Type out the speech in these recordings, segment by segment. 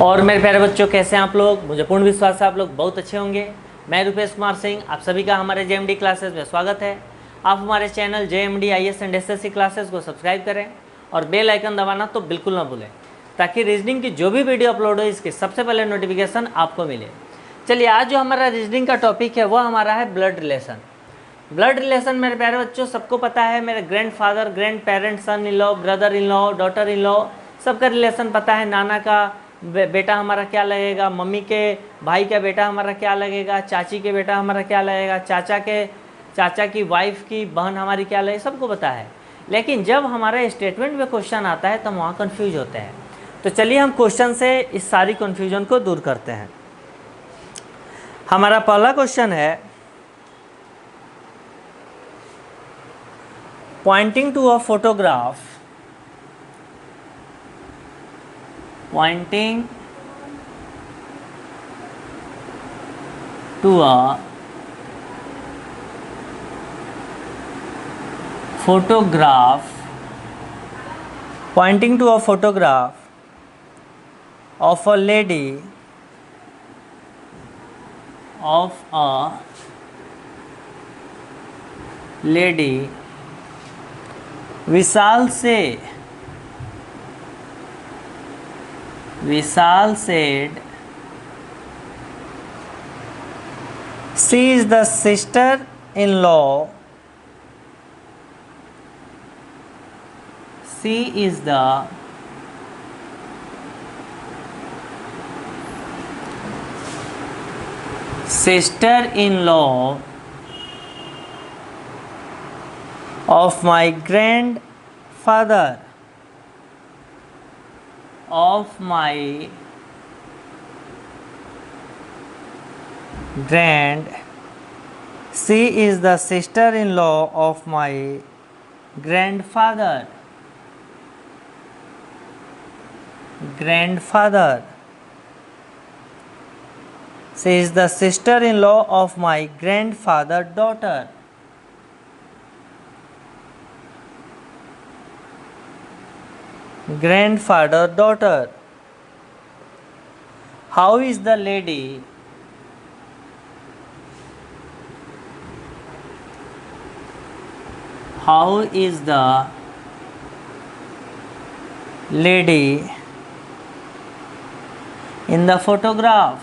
और मेरे प्यारे बच्चों, कैसे हैं आप लोग। मुझे पूर्ण विश्वास है आप लोग बहुत अच्छे होंगे। मैं रुपेश कुमार सिंह, आप सभी का हमारे JMD क्लासेस में स्वागत है। आप हमारे channel JMD IAS and SSC classes को सब्सक्राइब करें और बेल आइकन दबाना तो बिल्कुल ना भूलें, ताकि रीजनिंग की जो भी वीडियो अपलोड हो इसकी सबसे पहले नोटिफिकेशन आपको मिले। चलिए, आज जो हमारा रीजनिंग का टॉपिक है वो हमारा है ब्लड रिलेशन। ब्लड रिलेशन मेरे प्यारे बच्चों सबको पता है। मेरे grandfather, grand parent, son in law, brother in law, daughter in law, सबका रिलेशन पता है। नाना का बेटा हमारा क्या लगेगा, मम्मी के भाई का बेटा हमारा क्या लगेगा, चाची के बेटा हमारा क्या लगेगा, चाचा की वाइफ की बहन हमारी क्या लगेगी, सबको पता है। लेकिन जब हमारे स्टेटमेंट में क्वेश्चन आता है तो हम वहाँ कन्फ्यूज होते हैं। तो चलिए हम क्वेश्चन से इस सारी कन्फ्यूजन को दूर करते हैं। हमारा पहला क्वेश्चन है, pointing to a photograph, pointing to a photograph, pointing to a photograph of a lady, Vishal said she is the sister-in-law, she is the sister-in-law of my grandfather, she is the sister-in-law of my grandfather. She is the sister-in-law of my grandfather daughter. Grandfather daughter. How is the lady in the photograph?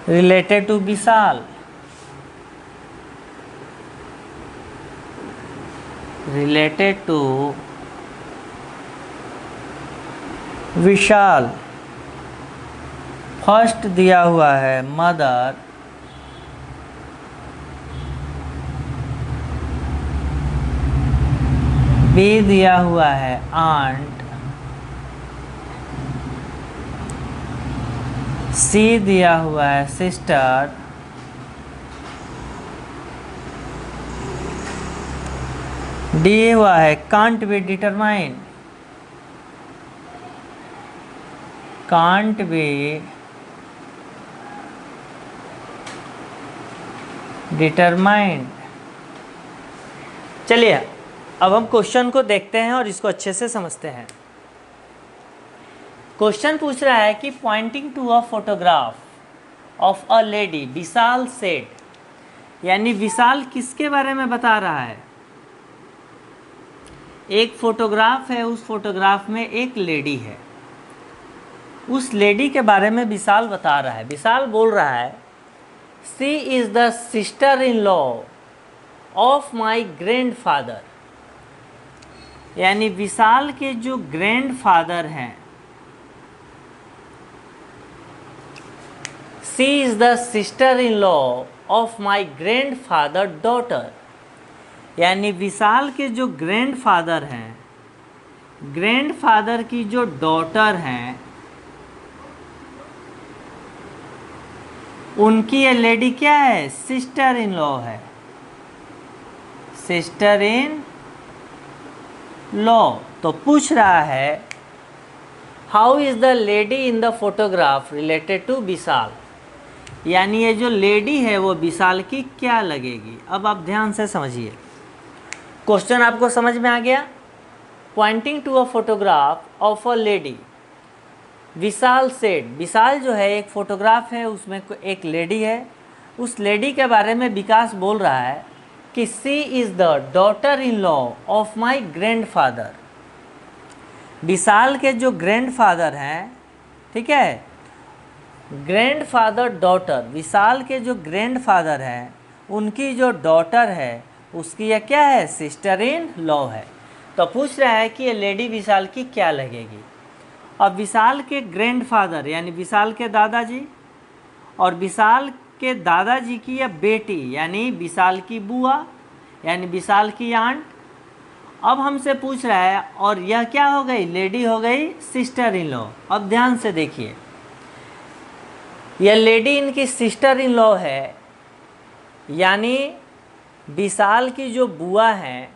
Related to Vishal. First दिया हुआ है mother, B दिया हुआ है aunt, सी दिया हुआ है sister, D हुआ है कांट बी डिटरमाइन, चलिए अब हम क्वेश्चन को देखते हैं और इसको अच्छे से समझते हैं। क्वेश्चन पूछ रहा है कि pointing to a photograph of a lady Vishal said, यानी विशाल किसके बारे में बता रहा है। एक फोटोग्राफ है, उस फोटोग्राफ में एक लेडी है, उस लेडी के बारे में विशाल बता रहा है। विशाल बोल रहा है she is the sister in law of my grandfather, यानी विशाल के जो ग्रैंडफादर हैं, she is the sister in law of my grandfather daughter, यानी विशाल के जो ग्रैंडफादर हैं, ग्रैंडफादर की जो डॉटर हैं, उनकी ये लेडी क्या है, सिस्टर इन लॉ है, सिस्टर इन लॉ। तो पूछ रहा है how is the lady in the photograph related to Vishal, यानी ये जो लेडी है वो विशाल की क्या लगेगी। अब आप ध्यान से समझिए, क्वेश्चन आपको समझ में आ गया। Pointing to a photograph of a lady, Vishal said, Vishal जो है एक फोटोग्राफ है, उसमें एक लेडी है, उस लेडी के बारे में विकास बोल रहा है कि she is the daughter in law of my grandfather. Vishal के जो ग्रैंडफादर हैं, ठीक है, ग्रैंडफादर डॉटर, विशाल के जो ग्रैंडफादर हैं उनकी जो डॉटर है उसकी यह क्या है, सिस्टर इन लॉ है। तो पूछ रहा है कि ये लेडी विशाल की क्या लगेगी। अब विशाल के ग्रैंडफादर यानी विशाल के दादाजी और विशाल के दादाजी की यह बेटी यानी विशाल की बुआ यानी विशाल की आंट। अब हमसे पूछ रहा है और यह क्या हो गई, लेडी हो गई सिस्टर इन लॉ। अब ध्यान से देखिए, यह लेडी इनकी सिस्टर इन लॉ है, यानी विशाल की जो बुआ हैं,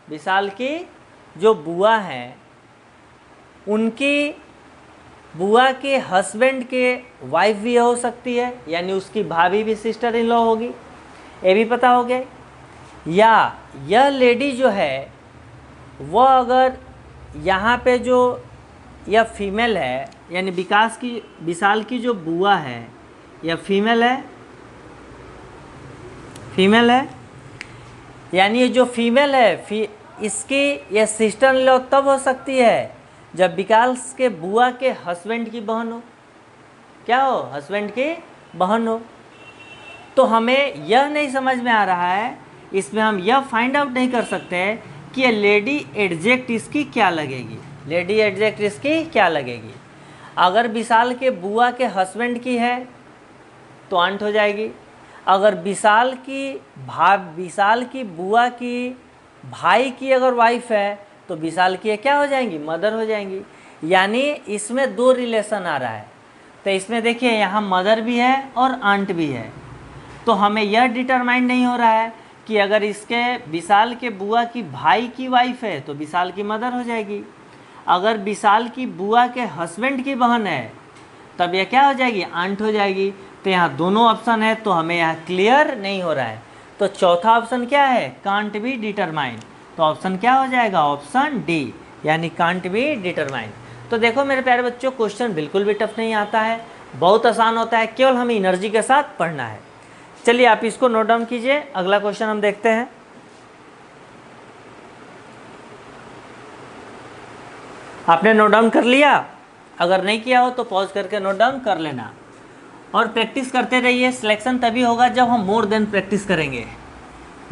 विशाल की जो बुआ हैं उनकी बुआ के हस्बैंड के वाइफ भी हो सकती है, यानी उसकी भाभी भी सिस्टर इन लॉ होगी, ये भी पता हो गया। या यह लेडी जो है वह अगर यहाँ पे जो यह फीमेल है, यानी विशाल की जो बुआ है यह फीमेल है, फीमेल है, यानी ये जो फीमेल है इसकी यह सिस्टर इन लॉ तब हो सकती है जब विकास के बुआ के हस्बैंड की बहन हो। क्या हो, हस्बैंड की बहन हो। तो हमें यह नहीं समझ में आ रहा है, इसमें हम यह फाइंड आउट नहीं कर सकते कि ये लेडी एडजेक्ट इसकी क्या लगेगी, लेडी एडजेक्ट इसकी क्या लगेगी। अगर विशाल के बुआ के हस्बैंड की है तो आंट हो जाएगी। अगर विशाल की बुआ की भाई की अगर वाइफ है तो विशाल की क्या हो जाएंगी, मदर हो जाएंगी। यानी इसमें दो रिलेशन आ रहा है। तो इसमें देखिए यहाँ मदर भी है और आंट भी है। तो हमें यह डिटरमाइन नहीं हो रहा है कि अगर इसके विशाल के बुआ की भाई की वाइफ है तो विशाल की मदर हो जाएगी, अगर विशाल की बुआ के हस्बैंड की बहन है तब यह क्या हो जाएगी, आंट हो जाएगी। तो यहाँ दोनों ऑप्शन है, तो हमें यहाँ क्लियर नहीं हो रहा है। तो चौथा ऑप्शन क्या है, कांट बी डिटरमाइन। तो ऑप्शन क्या हो जाएगा, ऑप्शन डी, यानी कांट बी डिटरमाइन। तो देखो मेरे प्यारे बच्चों, क्वेश्चन बिल्कुल भी टफ नहीं आता है, बहुत आसान होता है, केवल हमें एनर्जी के साथ पढ़ना है। चलिए आप इसको नोट डाउन कीजिए, अगला क्वेश्चन हम देखते हैं। आपने नोट डाउन कर लिया? अगर नहीं किया हो तो पॉज करके नोट डाउन कर लेना और प्रैक्टिस करते रहिए। सिलेक्शन तभी होगा जब हम मोर देन प्रैक्टिस करेंगे।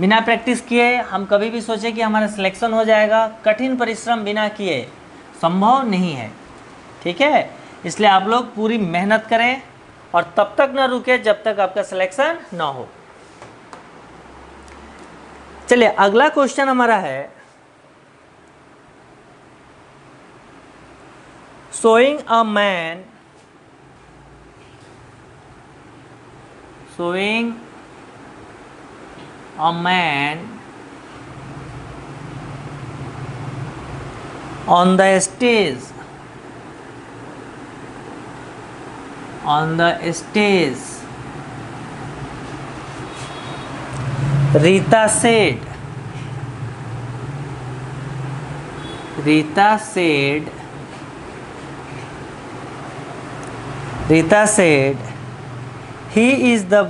बिना प्रैक्टिस किए हम कभी भी सोचें कि हमारा सिलेक्शन हो जाएगा, कठिन परिश्रम बिना किए संभव नहीं है, ठीक है। इसलिए आप लोग पूरी मेहनत करें और तब तक न रुके जब तक आपका सिलेक्शन ना हो। चलिए अगला क्वेश्चन हमारा है, showing a man on the stage Rita said he is the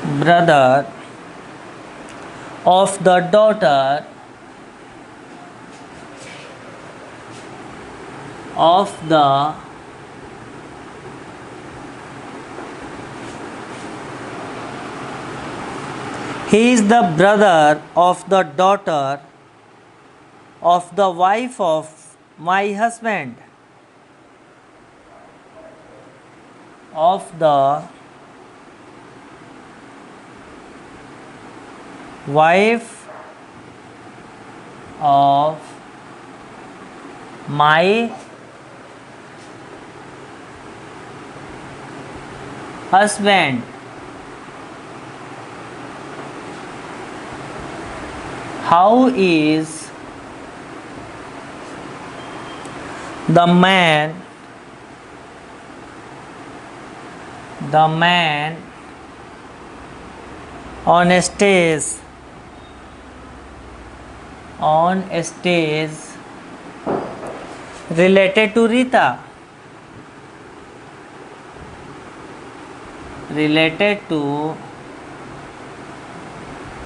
brother of the daughter of the he is the brother of the daughter of the wife of my husband, of the wife of my husband, how is the man on stage related to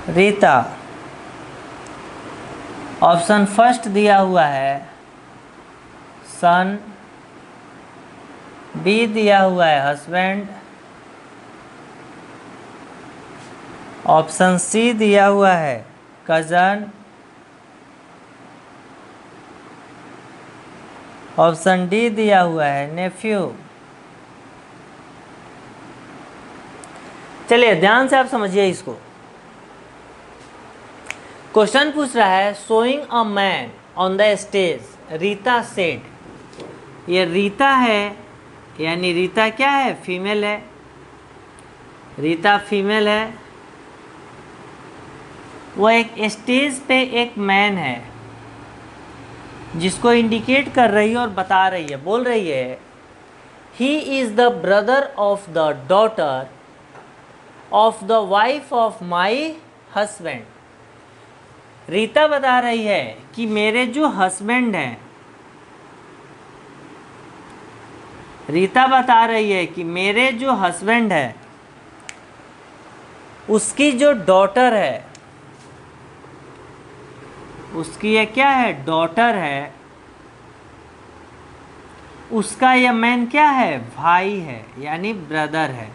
Rita? Option first दिया हुआ है सन, B दिया हुआ है husband, option C दिया हुआ है cousin, option D दिया हुआ है नेफ्यू। चलिए ध्यान से आप समझिए इसको। क्वेश्चन पूछ रहा है showing a man on the stage, Rita said. ये रीता है, यानी रीता क्या है? फीमेल है। रीता फीमेल है। वो एक स्टेज पे एक मैन है जिसको इंडिकेट कर रही है और बता रही है, बोल रही है he is the brother of the daughter of the wife of my husband. Rita बता रही है कि मेरे जो हस्बैंड हैं, रीता बता रही है कि मेरे जो हस्बैंड है उसकी जो डॉटर है, उसकी ये क्या है? डॉटर है। उसका यह मैन क्या है? भाई है, यानी ब्रदर है।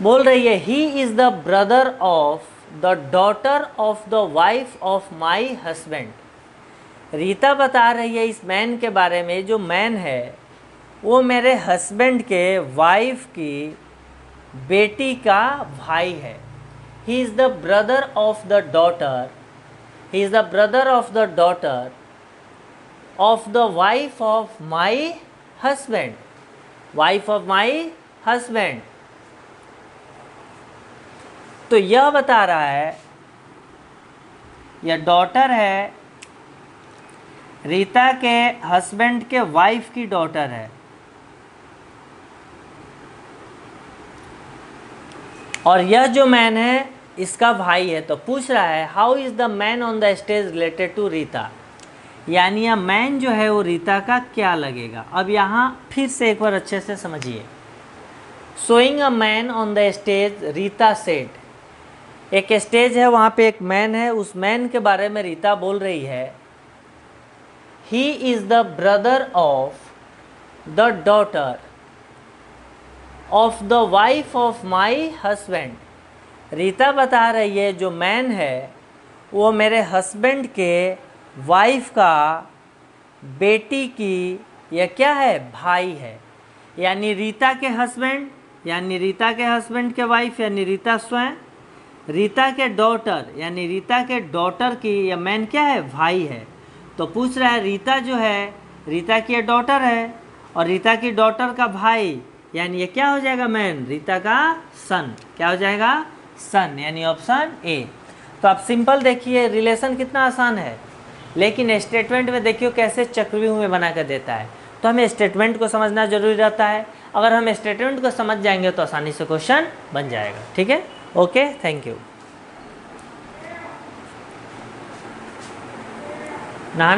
बोल रही है he is the brother of the daughter of the wife of my husband. Rita बता रही है इस मैन के बारे में, जो मैन है वो मेरे हस्बैंड के वाइफ की बेटी का भाई है। He is the brother of the daughter, he is the brother of the daughter of the wife of my husband, wife of my husband। तो यह बता रहा है, यह डॉटर है, रीता के हस्बैंड के वाइफ की डॉटर है, और यह जो मैन है इसका भाई है। तो पूछ रहा है how is the man on the stage related to Rita, यानी यह मैन जो है वो रीता का क्या लगेगा। अब यहाँ फिर से एक बार अच्छे से समझिए। Showing a man on the stage Rita said. एक स्टेज है, वहाँ पे एक मैन है, उस मैन के बारे में रीता बोल रही है he is the brother of the daughter of the wife of my husband. Rita बता रही है जो मैन है वो मेरे हस्बैंड के वाइफ का बेटी की यह क्या है? भाई है। यानी रीता के हस्बैंड, यानी रीता के हस्बैंड के वाइफ, यानी रीता स्वयं, रीता के डॉटर, यानी रीता के डॉटर की यह मैन क्या है? भाई है। तो पूछ रहा है रीता जो है, रीता की डॉटर है और रीता की डॉटर का भाई, यानी ये क्या हो जाएगा? मैन, रीता का सन। क्या हो जाएगा? सन, यानी ऑप्शन ए। तो आप सिंपल देखिए, रिलेशन कितना आसान है, लेकिन स्टेटमेंट में देखिए कैसे चक्रव्यूह में बना कर देता है। तो हमें स्टेटमेंट को समझना जरूरी रहता है। अगर हम स्टेटमेंट को समझ जाएंगे तो आसानी से क्वेश्चन बन जाएगा। ठीक है, ओके, थैंक यू। नहाने